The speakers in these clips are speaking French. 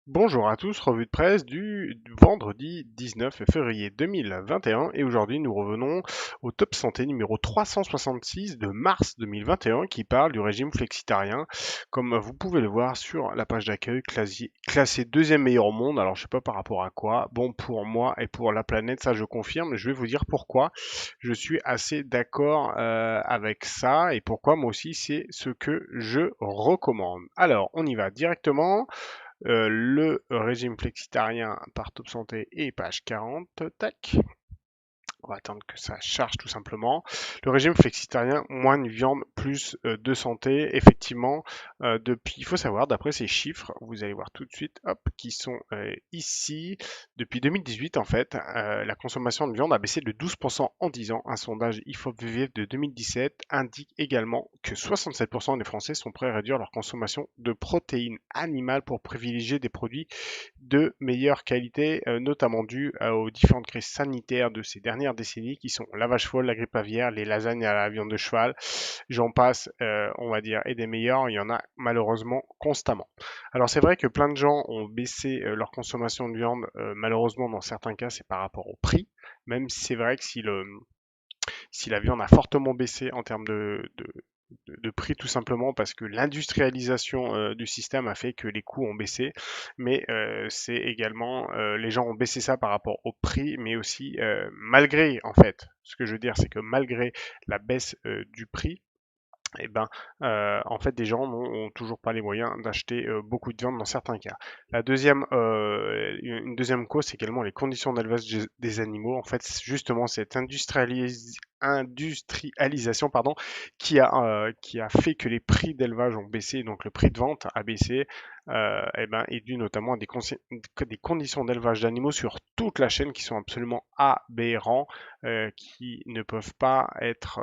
Bonjour à tous, revue de presse du vendredi 19 février 2021 et aujourd'hui nous revenons au top santé numéro 366 de mars 2021 qui parle du régime flexitarien. Comme vous pouvez le voir sur la page d'accueil, classé deuxième meilleur au monde. Alors je sais pas par rapport à quoi. Bon, pour moi et pour la planète, ça je confirme. Je vais vous dire pourquoi je suis assez d'accord avec ça et pourquoi moi aussi c'est ce que je recommande. Alors on y va directement. Le régime flexitarien par Top Santé et page 40. Tac. On va attendre que ça charge tout simplement. Le régime flexitarien, moins de viande, plus de santé. Effectivement, depuis, il faut savoir, d'après ces chiffres, vous allez voir tout de suite, hop, qui sont ici. Depuis 2018, en fait, la consommation de viande a baissé de 12% en 10 ans. Un sondage IFOP-VVF de 2017 indique également que 67% des Français sont prêts à réduire leur consommation de protéines animales pour privilégier des produits de meilleure qualité, notamment dû aux différentes crises sanitaires de ces dernières décennies qui sont la vache folle, la grippe aviaire, les lasagnes à la viande de cheval, j'en passe, on va dire, et des meilleurs, il y en a malheureusement constamment. Alors c'est vrai que plein de gens ont baissé leur consommation de viande, malheureusement dans certains cas c'est par rapport au prix, même si c'est vrai que si la viande a fortement baissé en termes de prix tout simplement parce que l'industrialisation du système a fait que les coûts ont baissé, mais c'est également les gens ont baissé ça par rapport au prix, mais aussi malgré en fait, ce que je veux dire, c'est que malgré la baisse du prix, eh ben, en fait, des gens n'ont toujours pas les moyens d'acheter beaucoup de viande dans certains cas. Une deuxième cause, c'est également les conditions d'élevage des animaux. En fait, c'est justement cette industrialisation, pardon, qui a fait que les prix d'élevage ont baissé, donc le prix de vente a baissé, eh ben, est dû notamment à des conditions d'élevage d'animaux sur toute la chaîne qui sont absolument aberrants, qui ne peuvent pas être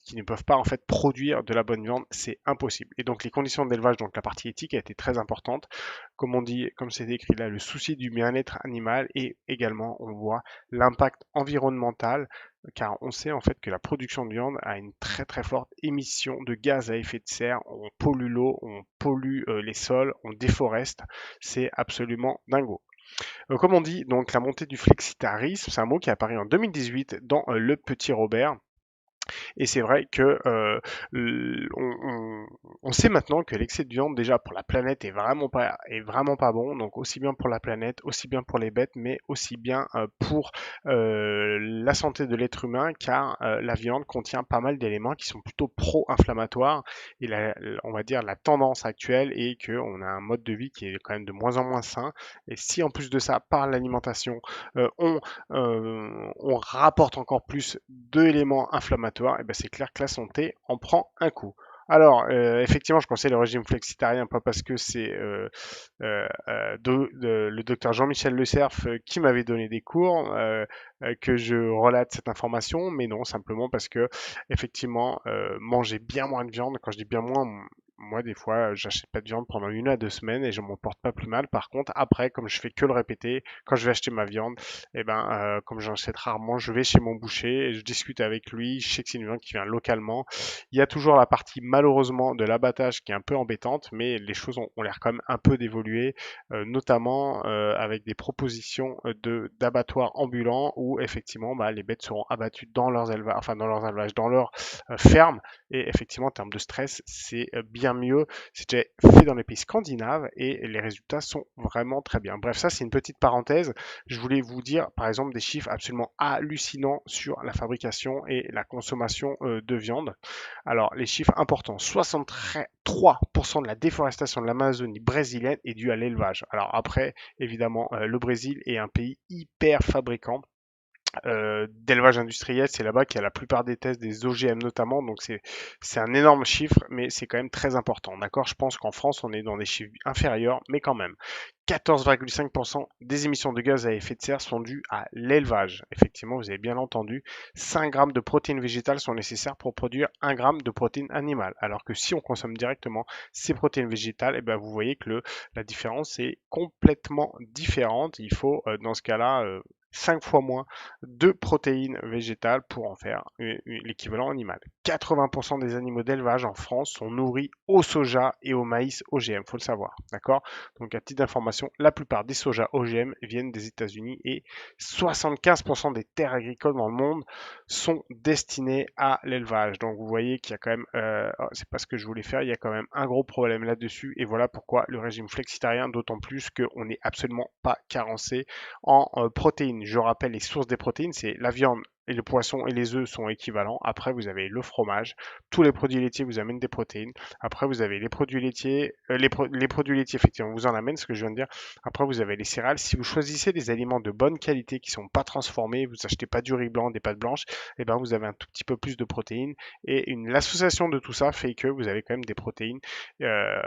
qui ne peuvent pas en fait produire de la bonne viande, c'est impossible. Et donc les conditions d'élevage, donc la partie éthique a été très importante. Comme on dit, comme c'est écrit là, le souci du bien-être animal et également on voit l'impact environnemental car on sait en fait que la production de viande a une très très forte émission de gaz à effet de serre. On pollue l'eau, on pollue les sols, on déforeste. C'est absolument dingo. Comme on dit, donc la montée du flexitarisme, c'est un mot qui est apparu en 2018 dans Le Petit Robert. Et c'est vrai que on sait maintenant que l'excès de viande déjà pour la planète est vraiment pas bon. Donc aussi bien pour la planète, aussi bien pour les bêtes, mais aussi bien pour la santé de l'être humain, car la viande contient pas mal d'éléments qui sont plutôt pro-inflammatoires. Et on va dire la tendance actuelle est qu'on a un mode de vie qui est quand même de moins en moins sain. Et si en plus de ça, par l'alimentation, euh, on on rapporte encore plus d'éléments inflammatoires, et ben c'est clair que la santé en prend un coup. Alors, effectivement, je conseille le régime flexitarien, pas parce que c'est le docteur Jean-Michel Le Cerf qui m'avait donné des cours que je relate cette information, mais non, simplement parce que, effectivement, manger bien moins de viande, quand je dis bien moins, moi, des fois, j'achète pas de viande pendant 1 à 2 semaines et je m'en porte pas plus mal. Par contre, après, comme je fais que le répéter, quand je vais acheter ma viande, eh ben, comme j'en achète rarement, je vais chez mon boucher et je discute avec lui. Je sais que c'est une viande qui vient localement. Il y a toujours la partie, malheureusement, de l'abattage qui est un peu embêtante, mais les choses ont l'air quand même un peu d'évoluer, notamment avec des propositions d'abattoirs ambulants où, effectivement, bah, les bêtes seront abattues dans leurs élevages, enfin, dans leurs élevages, dans leurs fermes. Et effectivement, en termes de stress, c'est bien mieux. C'est déjà fait dans les pays scandinaves et les résultats sont vraiment très bien. Bref, ça, c'est une petite parenthèse. Je voulais vous dire, par exemple, des chiffres absolument hallucinants sur la fabrication et la consommation de viande. Alors, les chiffres importants, 63% de la déforestation de l'Amazonie brésilienne est due à l'élevage. Alors après, évidemment, le Brésil est un pays hyper fabricant d'élevage industriel, c'est là-bas qu'il y a la plupart des tests des OGM notamment, donc c'est un énorme chiffre, mais c'est quand même très important. D'accord, je pense qu'en France, on est dans des chiffres inférieurs, mais quand même. 14,5% des émissions de gaz à effet de serre sont dues à l'élevage. Effectivement, vous avez bien entendu, 5 grammes de protéines végétales sont nécessaires pour produire 1 gramme de protéines animales. Alors que si on consomme directement ces protéines végétales, eh ben, vous voyez que la différence est complètement différente. Il faut, dans ce cas-là, 5 fois moins de protéines végétales pour en faire l'équivalent animal. 80% des animaux d'élevage en France sont nourris au soja et au maïs OGM, faut le savoir, d'accord? Donc à titre d'information, la plupart des sojas OGM viennent des États-Unis et 75% des terres agricoles dans le monde sont destinées à l'élevage. Donc vous voyez qu'il y a quand même, c'est pas ce que je voulais faire, il y a quand même un gros problème là-dessus et voilà pourquoi le régime flexitarien, d'autant plus qu'on n'est absolument pas carencé en protéines. Je rappelle les sources des protéines, c'est la viande et le poisson et les œufs sont équivalents. Après, vous avez le fromage. Tous les produits laitiers vous amènent des protéines. Après, vous avez les produits laitiers. Les produits laitiers, effectivement, vous en amènent, ce que je viens de dire. Après, vous avez les céréales. Si vous choisissez des aliments de bonne qualité qui ne sont pas transformés, vous achetez pas du riz blanc, des pâtes blanches, et ben vous avez un tout petit peu plus de protéines. Et l'association de tout ça fait que vous avez quand même des protéines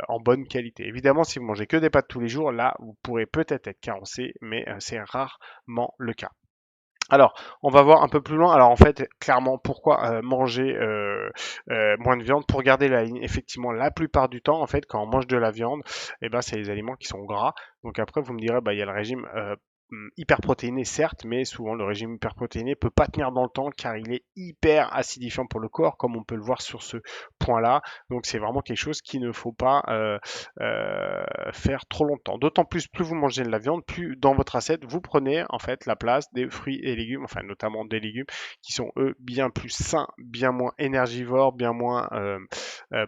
en bonne qualité. Évidemment, si vous mangez que des pâtes tous les jours, là, vous pourrez peut-être être carencé, mais c'est rarement le cas. Alors, on va voir un peu plus loin. Alors, en fait, clairement, pourquoi manger moins de viande pour garder la ligne? Effectivement, la plupart du temps, en fait, quand on mange de la viande, eh ben, c'est les aliments qui sont gras. Donc après, vous me direz, bah, il y a le régime hyperprotéiné, certes, mais souvent le régime hyperprotéiné peut pas tenir dans le temps car il est hyper acidifiant pour le corps, comme on peut le voir sur ce point-là. Donc, c'est vraiment quelque chose qu'il ne faut pas faire trop longtemps. D'autant plus vous mangez de la viande, plus dans votre assiette, vous prenez en fait la place des fruits et légumes, enfin notamment des légumes qui sont eux bien plus sains, bien moins énergivores, bien moins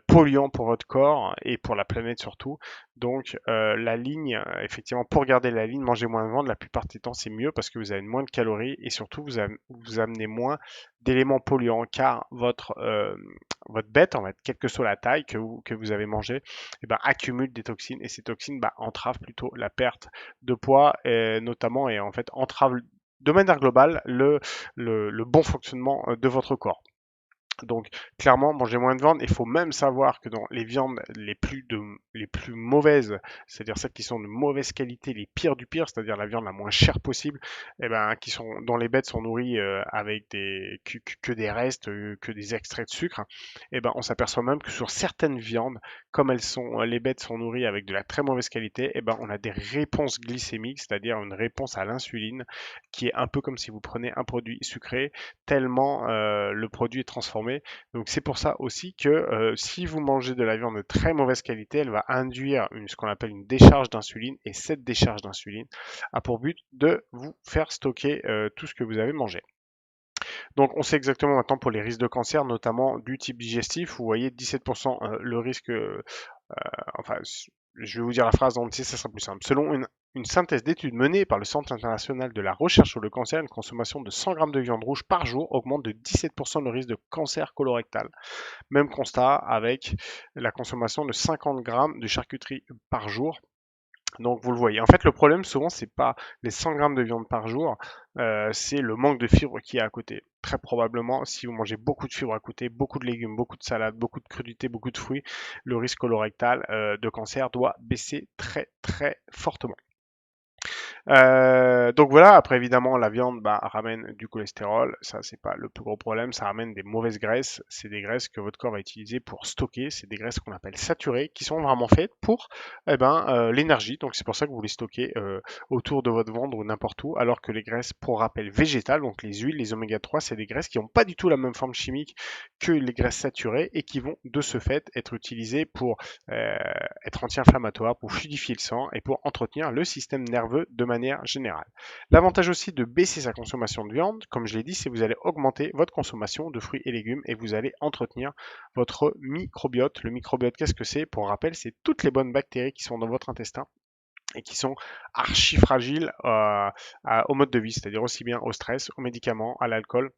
polluants pour votre corps et pour la planète surtout. Donc la ligne, effectivement, pour garder la ligne, manger moins de viande, la plupart du temps c'est mieux parce que vous avez moins de calories et surtout vous amenez moins d'éléments polluants car votre bête, en fait, quelle que soit la taille que vous avez mangé, eh ben, accumule des toxines et ces toxines bah, entravent plutôt la perte de poids notamment et en fait entravent de manière globale le bon fonctionnement de votre corps. Donc, clairement, manger moins de viande. Il faut même savoir que dans les viandes les plus mauvaises, c'est-à-dire celles qui sont de mauvaise qualité, les pires du pire, c'est-à-dire la viande la moins chère possible, eh ben, dont les bêtes sont nourries avec que des restes, que des extraits de sucre, eh ben, on s'aperçoit même que sur certaines viandes, comme les bêtes sont nourries avec de la très mauvaise qualité, eh ben, on a des réponses glycémiques, c'est-à-dire une réponse à l'insuline, qui est un peu comme si vous prenez un produit sucré tellement le produit est transformé. Donc c'est pour ça aussi que si vous mangez de la viande de très mauvaise qualité, elle va induire ce qu'on appelle une décharge d'insuline et cette décharge d'insuline a pour but de vous faire stocker tout ce que vous avez mangé. Donc on sait exactement maintenant pour les risques de cancer, notamment du type digestif, vous voyez 17% le risque enfin, je vais vous dire la phrase en entier, ça sera plus simple. Selon une synthèse d'études menée par le Centre international de la recherche sur le cancer, une consommation de 100 grammes de viande rouge par jour augmente de 17% le risque de cancer colorectal. Même constat avec la consommation de 50 grammes de charcuterie par jour. Donc vous le voyez. En fait, le problème souvent, c'est pas les 100 grammes de viande par jour, c'est le manque de fibres qui est à côté. Très probablement, si vous mangez beaucoup de fibres à côté, beaucoup de légumes, beaucoup de salades, beaucoup de crudités, beaucoup de fruits, le risque colorectal de cancer doit baisser très très fortement. Donc voilà, après évidemment la viande bah, ramène du cholestérol, ça c'est pas le plus gros problème, ça ramène des mauvaises graisses, c'est des graisses que votre corps va utiliser pour stocker, c'est des graisses qu'on appelle saturées, qui sont vraiment faites pour l'énergie, donc c'est pour ça que vous les stockez autour de votre ventre ou n'importe où, alors que les graisses, pour rappel, végétales, donc les huiles, les oméga 3, c'est des graisses qui n'ont pas du tout la même forme chimique que les graisses saturées et qui vont de ce fait être utilisées pour être anti-inflammatoires, pour fluidifier le sang et pour entretenir le système nerveux de manière générale. L'avantage aussi de baisser sa consommation de viande, comme je l'ai dit, c'est que vous allez augmenter votre consommation de fruits et légumes et vous allez entretenir votre microbiote. Le microbiote, qu'est-ce que c'est? Pour rappel, c'est toutes les bonnes bactéries qui sont dans votre intestin et qui sont archi fragiles au mode de vie, c'est-à-dire aussi bien au stress, aux médicaments, à l'alcool,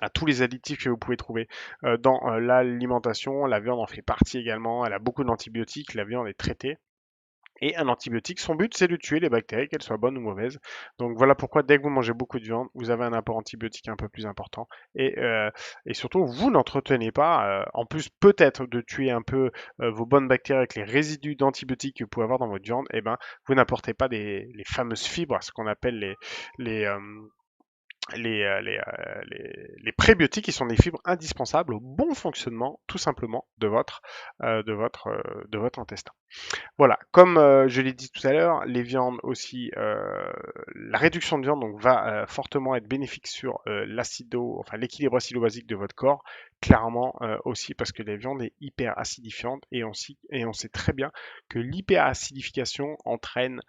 à tous les additifs que vous pouvez trouver dans l'alimentation. La viande en fait partie également, elle a beaucoup d'antibiotiques, la viande est traitée. Et un antibiotique, son but, c'est de tuer les bactéries, qu'elles soient bonnes ou mauvaises. Donc voilà pourquoi dès que vous mangez beaucoup de viande, vous avez un apport antibiotique un peu plus important. Et surtout, vous n'entretenez pas, en plus peut-être de tuer un peu vos bonnes bactéries avec les résidus d'antibiotiques que vous pouvez avoir dans votre viande, et ben, vous n'apportez pas les fameuses fibres, ce qu'on appelle les les prébiotiques qui sont des fibres indispensables au bon fonctionnement, tout simplement, de votre intestin. Voilà, comme je l'ai dit tout à l'heure, les viandes aussi, la réduction de viande donc va fortement être bénéfique sur enfin l'équilibre acido-basique de votre corps, clairement aussi parce que la viande est hyper acidifiante et on sait très bien que l'hyperacidification entraîne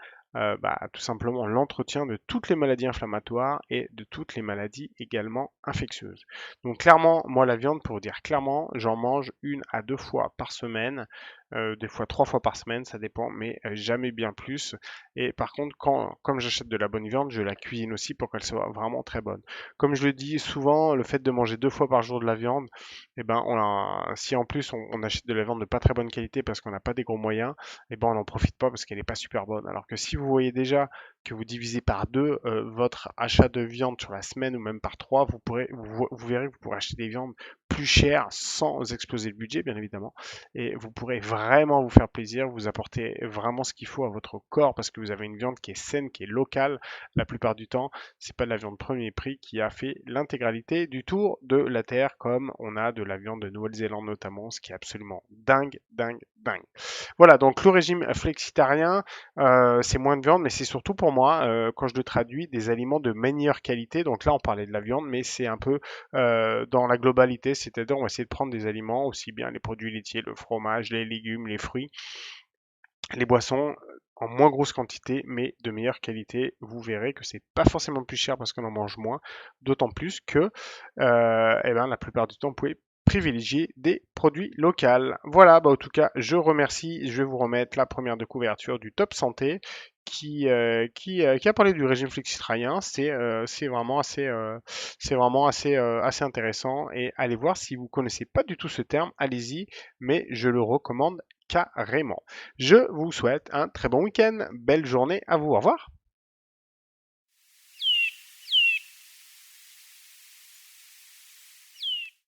tout simplement l'entretien de toutes les maladies inflammatoires et de toutes les maladies également infectieuses. Donc clairement, moi la viande, pour vous dire clairement, j'en mange 1 à 2 fois par semaine, des fois 3 fois par semaine, ça dépend, mais jamais bien plus. Et par contre, comme j'achète de la bonne viande, je la cuisine aussi pour qu'elle soit vraiment très bonne. Comme je le dis souvent, le fait de manger 2 fois par jour de la viande, eh ben, si en plus on achète de la viande de pas très bonne qualité parce qu'on n'a pas des gros moyens, eh ben, on n'en profite pas parce qu'elle n'est pas super bonne. Alors que si vous voyez déjà que vous divisez par deux votre achat de viande sur la semaine ou même par trois, vous verrez que vous pourrez acheter des viandes plus chères sans exploser le budget, bien évidemment, et vous pourrez vraiment vous faire plaisir, vous apporter vraiment ce qu'il faut à votre corps parce que vous avez une viande qui est saine, qui est locale. La plupart du temps, c'est pas de la viande premier prix qui a fait l'intégralité du tour de la Terre, comme on a de la viande de Nouvelle-Zélande notamment, ce qui est absolument dingue, dingue, dingue. Voilà, donc le régime flexitarien, c'est moins de viande, mais c'est surtout pour moi, quand je le traduis, des aliments de meilleure qualité. Donc là, on parlait de la viande, mais c'est un peu dans la globalité, c'est-à-dire on va essayer de prendre des aliments, aussi bien les produits laitiers, le fromage, les légumes, les fruits, les boissons, en moins grosse quantité, mais de meilleure qualité. Vous verrez que c'est pas forcément plus cher parce qu'on en mange moins, d'autant plus que la plupart du temps, vous pouvez privilégier des produits locaux. Voilà, en tout cas, je remercie. Je vais vous remettre la première de couverture du Top Santé qui a parlé du régime flexitarien. C'est vraiment assez intéressant. Et allez voir si vous connaissez pas du tout ce terme, allez-y, mais je le recommande carrément. Je vous souhaite un très bon week-end, belle journée à vous, au revoir.